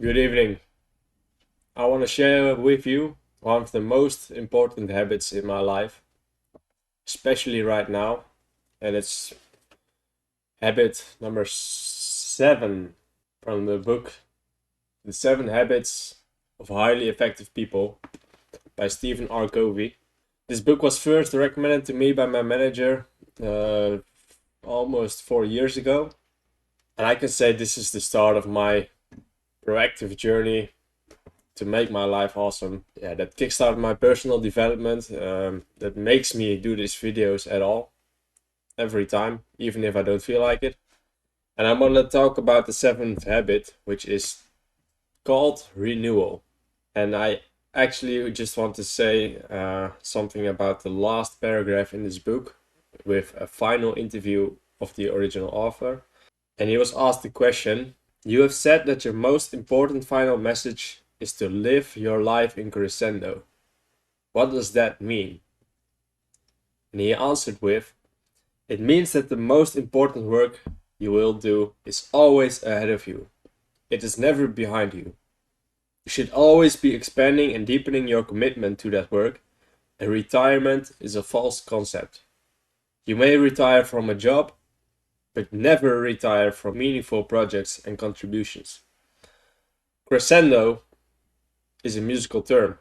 Good evening. I want to share with you one of the most important habits in my life, especially right now, and it's habit number 7 from the book The 7 Habits of Highly Effective People by Stephen R. Covey. This book was first recommended to me by my manager uh, almost 4 years ago, and I can say this is the start of my proactive journey to make my life awesome. Yeah, that kickstarted my personal development. That makes me do these videos at all, every time, even if I don't feel like it. And I'm gonna talk about the 7th habit, which is called renewal. And I actually just want to say something about the last paragraph in this book with a final interview of the original author. And he was asked the question, "You have said that your most important final message is to live your life in Crescendo. What does that mean?" And he answered with, "It means that the most important work you will do is always ahead of you. It is never behind you. You should always be expanding and deepening your commitment to that work, and retirement is a false concept. You may retire from a job, but never retire from meaningful projects and contributions." Crescendo is a musical term.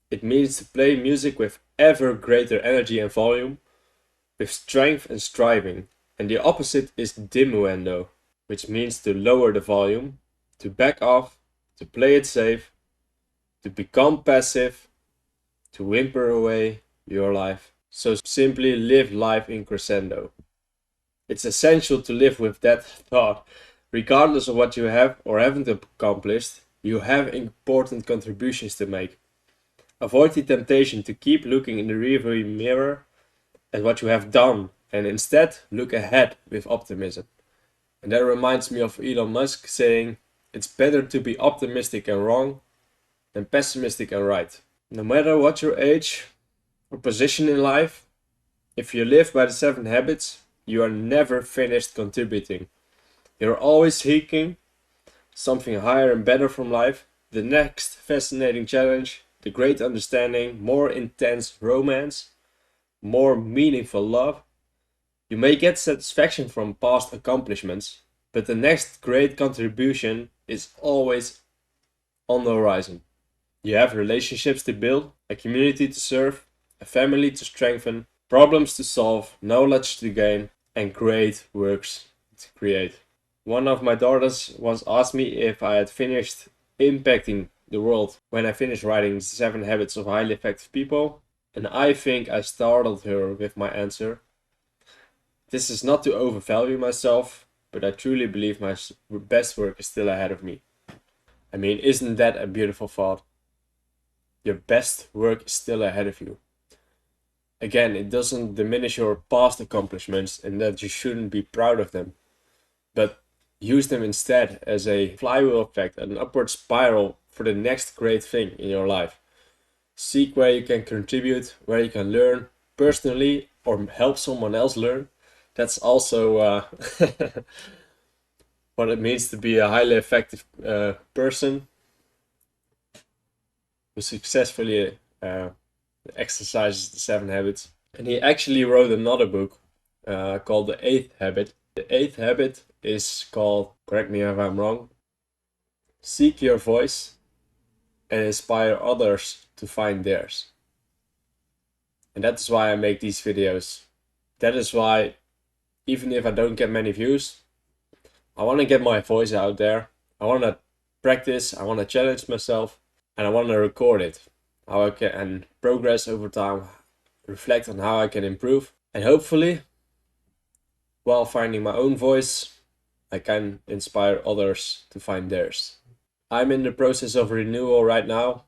It means to play music with ever greater energy and volume, with strength and striving, and the opposite is diminuendo, which means to lower the volume, to back off, to play it safe, to become passive, to whimper away your life. So simply live life in crescendo. It's essential to live with that thought. Regardless of what you have or haven't accomplished, you have important contributions to make. Avoid the temptation to keep looking in the rearview mirror at what you have done and instead look ahead with optimism. And that reminds me of Elon Musk saying, "It's better to be optimistic and wrong than pessimistic and right." No matter what your age or position in life, if you live by the 7 habits, you are never finished contributing. You're always seeking something higher and better from life, the next fascinating challenge, the great understanding, more intense romance, more meaningful love. You may get satisfaction from past accomplishments, but the next great contribution is always on the horizon. You have relationships to build, a community to serve, a family to strengthen, problems to solve, knowledge to gain, and great works to create. One of my daughters once asked me if I had finished impacting the world when I finished writing the 7 Habits of Highly Effective People, and I think I startled her with my answer. This is not to overvalue myself, but I truly believe my best work is still ahead of me. I mean, isn't that a beautiful thought? Your best work is still ahead of you. Again, it doesn't diminish your past accomplishments and that you shouldn't be proud of them, but use them instead as a flywheel effect, an upward spiral for the next great thing in your life. Seek where you can contribute, where you can learn personally or help someone else learn. That's also what it means to be a highly effective person who successfully exercises the 7 habits. And he actually wrote another book called The Eighth Habit. The eighth habit is called, correct me if I'm wrong, seek your voice and inspire others to find theirs. And that's why I make these videos. That is why, even if I don't get many views, I want to get my voice out there. I want to practice, I want to challenge myself, and I want to record it. How I can progress over time, reflect on how I can improve, and hopefully, while finding my own voice, I can inspire others to find theirs. I'm in the process of renewal right now.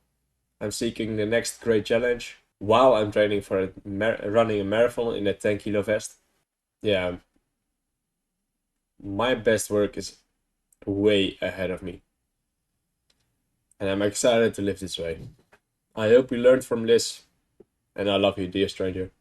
I'm seeking the next great challenge while I'm training for running a marathon in a 10 kilo vest. Yeah, my best work is way ahead of me. And I'm excited to live this way. I hope you learned from this, and I love you, dear stranger.